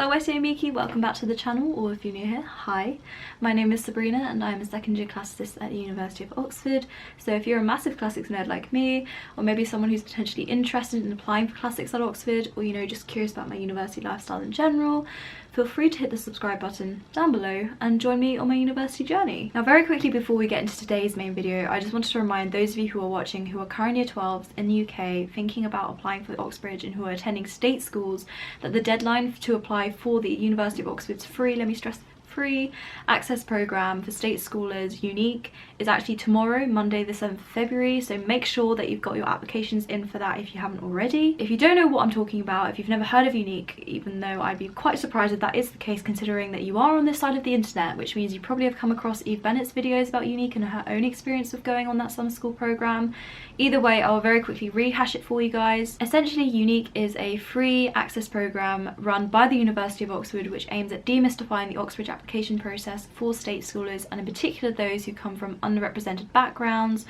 Salvete amici, welcome back to the channel, or if you're new here, hi. My name is Sabrina and I'm a second year classicist at the University of Oxford. So if you're a massive classics nerd like me, or maybe someone who's potentially interested in applying for classics at Oxford, or just curious about my university lifestyle in general, feel free to hit the subscribe button down below and join me on my university journey. Now very quickly before we get into today's main video, I just wanted to remind those of you who are watching who are current year 12s in the UK thinking about applying for Oxbridge and who are attending state schools that the deadline to apply for the University of Oxford's free, let me stress, free access program for state schoolers, Unique, is actually tomorrow, Monday the 7th of February, so make sure that you've got your applications in for that if you haven't already. If you don't know what I'm talking about, if you've never heard of Unique, even though I'd be quite surprised if that is the case considering that you are on this side of the internet, which means you probably have come across Eve Bennett's videos about Unique and her own experience of going on that summer school program. Either way, I'll very quickly rehash it for you guys. Essentially, Unique is a free access program run by the University of Oxford which aims at demystifying the Oxbridge application process for state schoolers, and in particular those who come from underrepresented backgrounds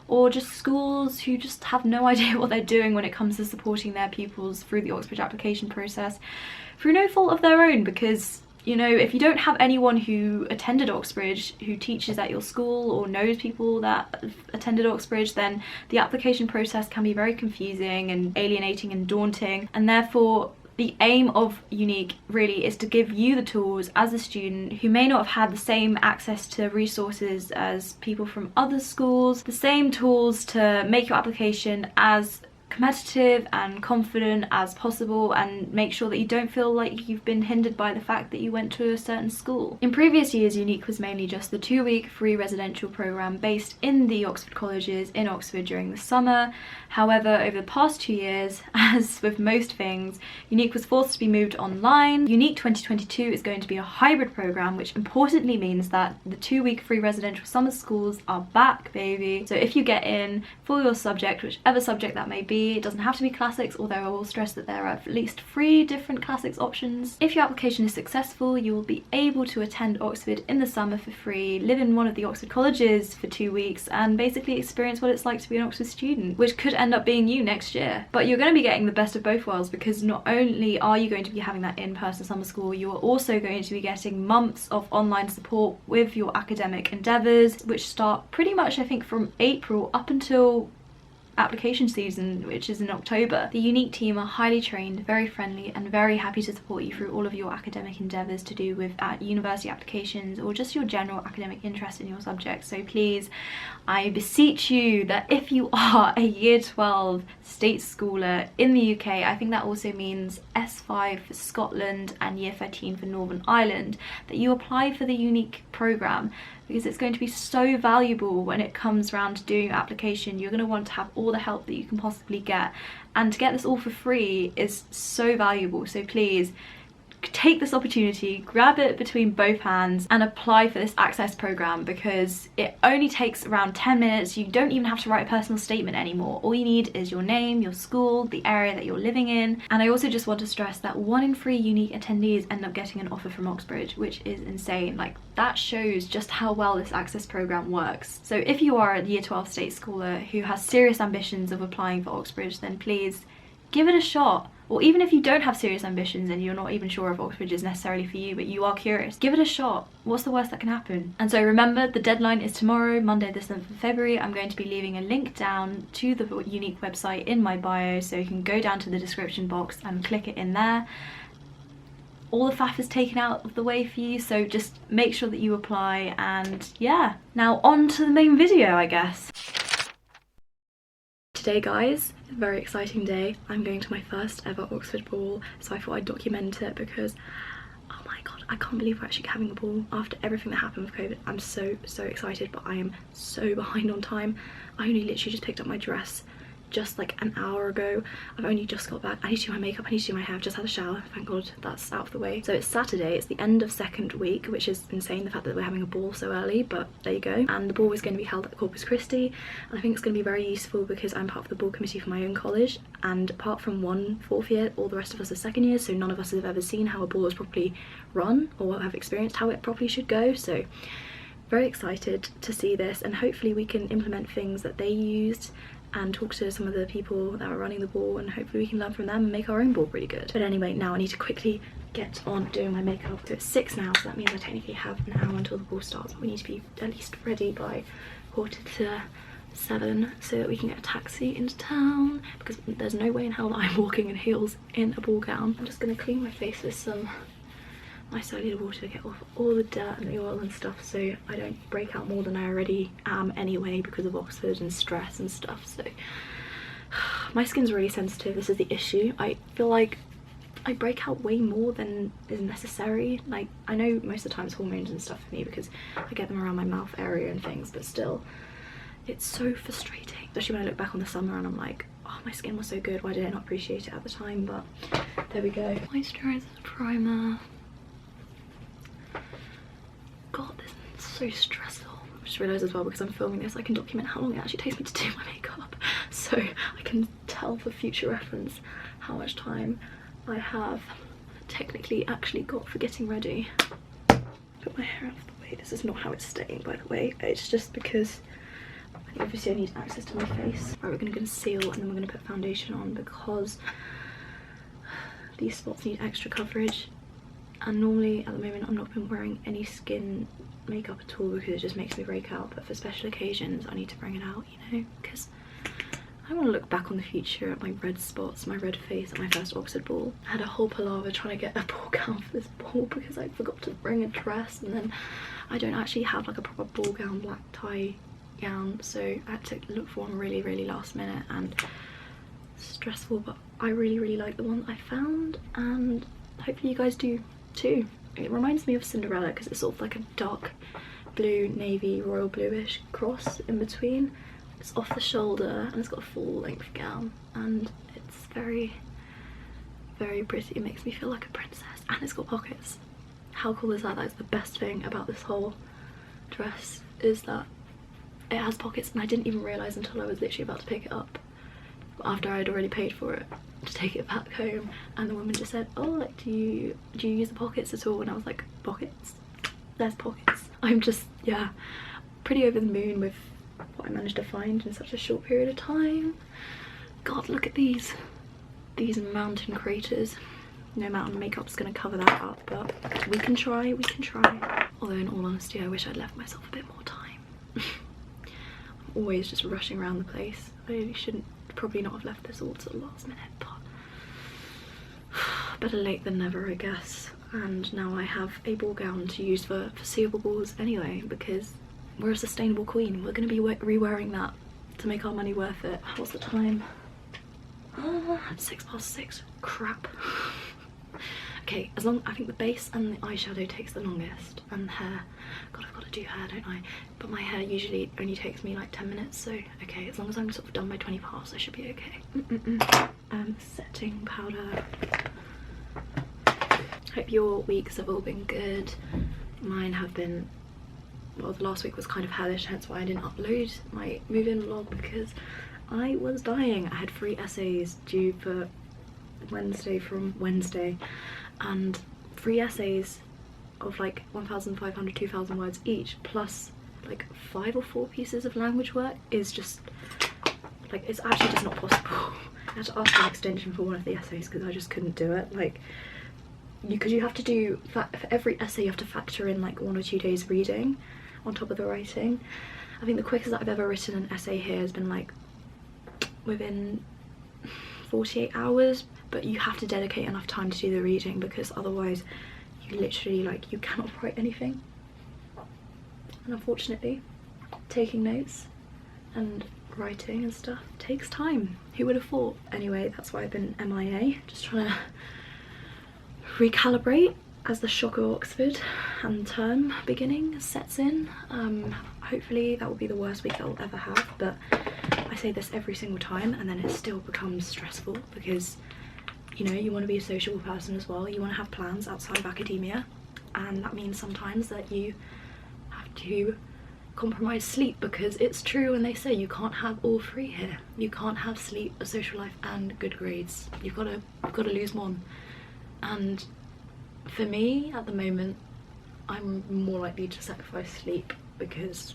or just schools who just have no idea what they're doing when it comes to supporting their pupils through the Oxbridge application process through no fault of their own, because if you don't have anyone who attended Oxbridge who teaches at your school or knows people that attended Oxbridge, then the application process can be very confusing and alienating and daunting, and therefore the aim of Unique really is to give you the tools as a student who may not have had the same access to resources as people from other schools, the same tools to make your application as competitive and confident as possible, and make sure that you don't feel like you've been hindered by the fact that you went to a certain school. In previous years, Unique was mainly just the 2-week free residential program based in the Oxford colleges in Oxford during the summer. However, over the past 2 years, as with most things, Unique was forced to be moved online. Unique 2022 is going to be a hybrid program, which importantly means that the 2-week free residential summer schools are back, baby. So if you get in for your subject, whichever subject that may be, it doesn't have to be classics, although I will stress that there are at least 3 different classics options. If your application is successful, you will be able to attend Oxford in the summer for free, live in one of the Oxford colleges for 2 weeks, and basically experience what it's like to be an Oxford student, which could end up being you next year. But you're going to be getting the best of both worlds, because not only are you going to be having that in-person summer school, you are also going to be getting months of online support with your academic endeavours, which start pretty much I think from April up until application season, which is in October. The Unique team are highly trained, very friendly, and very happy to support you through all of your academic endeavours to do with university applications or just your general academic interest in your subject. So please, I beseech you that if you are a year 12 state schooler in the UK, I think that also means S5 for Scotland and year 13 for Northern Ireland, that you apply for the Unique programme, because it's going to be so valuable when it comes around to doing your application. You're going to want to have all the help that you can possibly get, and to get this all for free is so valuable. So please take this opportunity, grab it between both hands and apply for this access program, because it only takes around 10 minutes. You don't even have to write a personal statement anymore. All you need is your name, your school, the area that you're living in. And I also just want to stress that 1 in 3 Unique attendees end up getting an offer from Oxbridge, which is insane. Like, that shows just how well this access program works. So if you are a year 12 state schooler who has serious ambitions of applying for Oxbridge, then please give it a shot. Or even if you don't have serious ambitions and you're not even sure if Oxbridge is necessarily for you, but you are curious, give it a shot. What's the worst that can happen? And so remember, the deadline is tomorrow, Monday the 7th of February. I'm going to be leaving a link down to the Unique website in my bio, so you can go down to the description box and click it in there. All the faff is taken out of the way for you, so just make sure that you apply, and yeah. Now on to the main video, I guess. Today, guys, a very exciting day. I'm going to my first ever Oxford Ball, so I thought I'd document it because, oh my god, I can't believe we're actually having a ball after everything that happened with COVID. I'm so excited, but I am so behind on time. I only literally just picked up my dress just like an hour ago. I've only just got back. I need to do my makeup, I need to do my hair. I've just had a shower, thank god that's out of the way. So it's Saturday, it's the end of 2nd week, which is insane, the fact that we're having a ball so early, but there you go. And the ball is going to be held at Corpus Christi, and I think it's going to be very useful because I'm part of the ball committee for my own college, and apart from 1 4th year, all the rest of us are 2nd years, so none of us have ever seen how a ball is properly run or have experienced how it properly should go. So very excited to see this, and hopefully we can implement things that they used and talk to some of the people that are running the ball, and hopefully we can learn from them and make our own ball pretty good. But anyway, now I need to quickly get on doing my makeup. So it's 6 now, so that means I technically have an hour until the ball starts, but we need to be at least ready by 6:45 so that we can get a taxi into town, because there's no way in hell that I'm walking in heels in a ball gown. I'm just going to clean my face with some nice diluted water to get off all the dirt and the oil and stuff, so I don't break out more than I already am anyway because of Oxford and stress and stuff. So my skin's really sensitive. This is the issue. I feel like I break out way more than is necessary. Like, I know most of the time it's hormones and stuff for me because I get them around my mouth area and things, but still, it's so frustrating, especially when I look back on the summer and I'm like, oh, my skin was so good, why did I not appreciate it at the time? But there we go. Moisturizer, primer. God, this is so stressful. I just realised as well, because I'm filming this, I can document how long it actually takes me to do my makeup, so I can tell for future reference how much time I have technically actually got for getting ready. Put my hair out of the way. This is not how it's staying, by the way. It's just because obviously I need access to my face. Right, we're going to conceal and then we're going to put foundation on, because these spots need extra coverage. And normally at the moment I've not been wearing any skin makeup at all because it just makes me break out, but for special occasions I need to bring it out, you know, because I want to look back on the future at my red spots, my red face at my first Oxford ball. I had a whole palaver trying to get a ball gown for this ball because I forgot to bring a dress, and then I don't actually have like a proper ball gown, black tie gown, so I had to look for one really, really last minute and stressful, but I really like the one that I found, and hopefully you guys do too. It reminds me of Cinderella because it's sort of like a dark blue, navy, royal bluish cross in between. It's off the shoulder and it's got a full length gown, and it's very pretty. It makes me feel like a princess, and it's got pockets. How cool is that? That's the best thing about this whole dress, is that it has pockets, and I didn't even realise until I was literally about to pick it up after I'd already paid for it to take it back home, and the woman just said, oh, like, do you use the pockets at all? And I was like, pockets? There's pockets. I'm just, yeah, pretty over the moon with what I managed to find in such a short period of time. God, look at these mountain craters. No mountain makeup's gonna cover that up, but we can try. Although in all honesty, I wish I'd left myself a bit more time. I'm always just rushing around the place. I shouldn't, probably not have left this all to the last minute, but better late than never, I guess. And now I have a ball gown to use for foreseeable balls anyway, because we're a sustainable queen. We're going to be re-wearing that to make our money worth it. What's the time? 6:06. Crap. Okay, as long, I think the base and the eyeshadow takes the longest, and the hair, God, I've got to do hair, don't I? But my hair usually only takes me like 10 minutes, so okay, as long as I'm sort of done by 20 past, I should be okay. Setting powder. Hope your weeks have all been good. Mine have been, well, the last week was kind of hellish, hence why I didn't upload my move-in vlog, because I was dying. I had 3 essays due for from Wednesday, and 3 essays of like 1,500, 2,000 words each, plus like 5 or 4 pieces of language work is just like, it's actually just not possible. I had to ask for an extension for one of the essays because I just couldn't do it. Like, because you have to do, for every essay you have to factor in like 1 or 2 days reading on top of the writing. I think the quickest that I've ever written an essay here has been like within 48 hours, but you have to dedicate enough time to do the reading, because otherwise you literally, like, you cannot write anything. And unfortunately, taking notes and writing and stuff takes time. Who would have thought? Anyway, that's why I've been MIA, just trying to recalibrate as the shock of Oxford and term beginning sets in. Hopefully that will be the worst week I'll ever have, but I say this every single time and then it still becomes stressful, because you know, you want to be a sociable person as well. You want to have plans outside of academia, and that means sometimes that you have to compromise sleep, because it's true when they say you can't have all 3 here. You can't have sleep, a social life and good grades. You've got to lose one. And for me at the moment, I'm more likely to sacrifice sleep because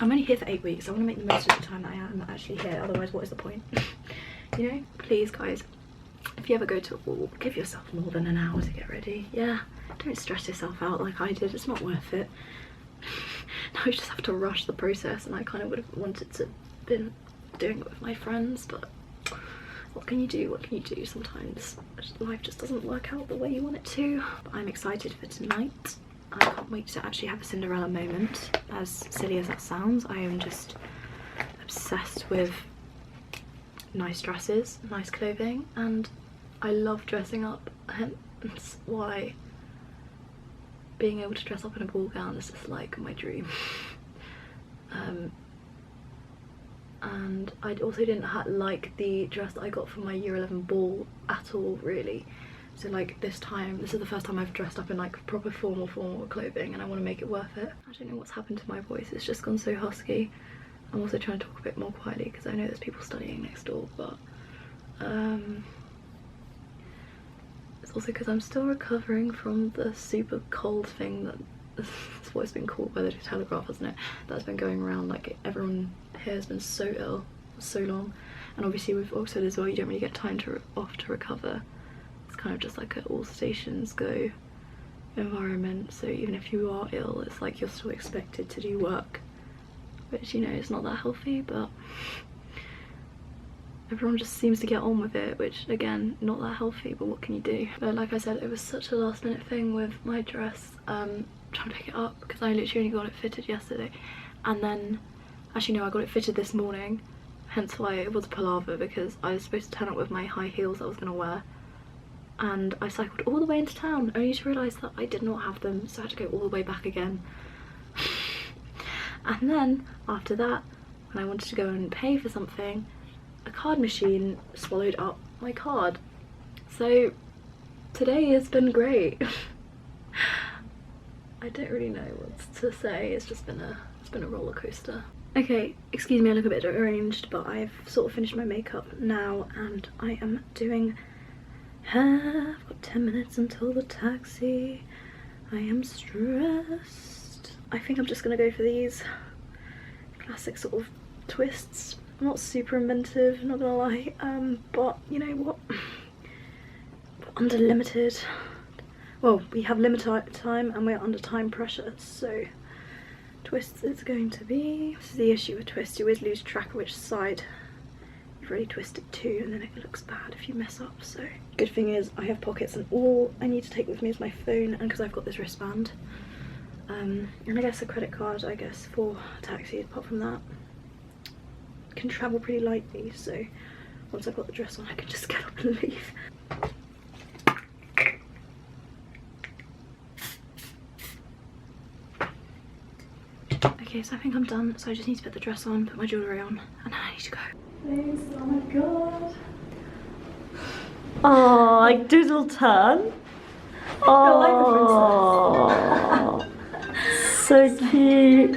I'm only here for 8 weeks. I want to make the most of the time that I am actually here, otherwise what is the point? You know? Please guys, if you ever go to a ball, give yourself more than an hour to get ready. Yeah, don't stress yourself out like I did, it's not worth it. Now you just have to rush the process, and I kind of would have wanted to been doing it with my friends, but what can you do? What can you do? Sometimes life just doesn't work out the way you want it to. But I'm excited for tonight. I can't wait to actually have a Cinderella moment. As silly as that sounds, I am just obsessed with nice dresses, nice clothing, and I love dressing up, hence why being able to dress up in a ball gown is just like my dream. And I also didn't like the dress that I got for my year 11 ball at all, really. So like this is the first time I've dressed up in like proper formal clothing, and I want to make it worth it. I don't know what's happened to my voice, it's just gone so husky. I'm also trying to talk a bit more quietly because I know there's people studying next door, but it's also because I'm still recovering from the super cold thing that's what it's been called by the Telegraph, hasn't it? That's been going around, like everyone here has been so ill for so long, and obviously with Oxford as well, you don't really get time off to recover. It's kind of just like an all stations go environment, so even if you are ill, it's like you're still expected to do work, which, you know, it's not that healthy, but everyone just seems to get on with it, which again, not that healthy, but what can you do? But like I said, it was such a last minute thing with my dress, trying to pick it up, because I literally only got it fitted yesterday, and then actually no, I got it fitted this morning, hence why it was a palaver, because I was supposed to turn up with my high heels that I was going to wear, and I cycled all the way into town only to realise that I did not have them, so I had to go all the way back again. And then after that, when I wanted to go and pay for something, a card machine swallowed up my card. So today has been great. I don't really know what to say. It's been a roller coaster. Okay, excuse me, I look a bit deranged, but I've sort of finished my makeup now, and I am doing hair. I've got 10 minutes until the taxi. I am stressed. I think I'm just gonna go for these classic sort of twists. I'm not super inventive, not gonna lie, but you know what? We're under limited, well, we have limited time and we're under time pressure, so twists it's going to be. This is the issue with twists, you always lose track of which side you've already twisted to, and then it looks bad if you mess up. So good thing is I have pockets, and all I need to take with me is my phone, and because I've got this wristband, and I guess a credit card, I guess, for a taxi. Apart from that, I can travel pretty lightly, so once I've got the dress on I can just get up and leave. Okay, so I think I'm done, so I just need to put the dress on, put my jewellery on, and then I need to go. Please, oh my god. Oh, like do a little turn. Oh, so cute.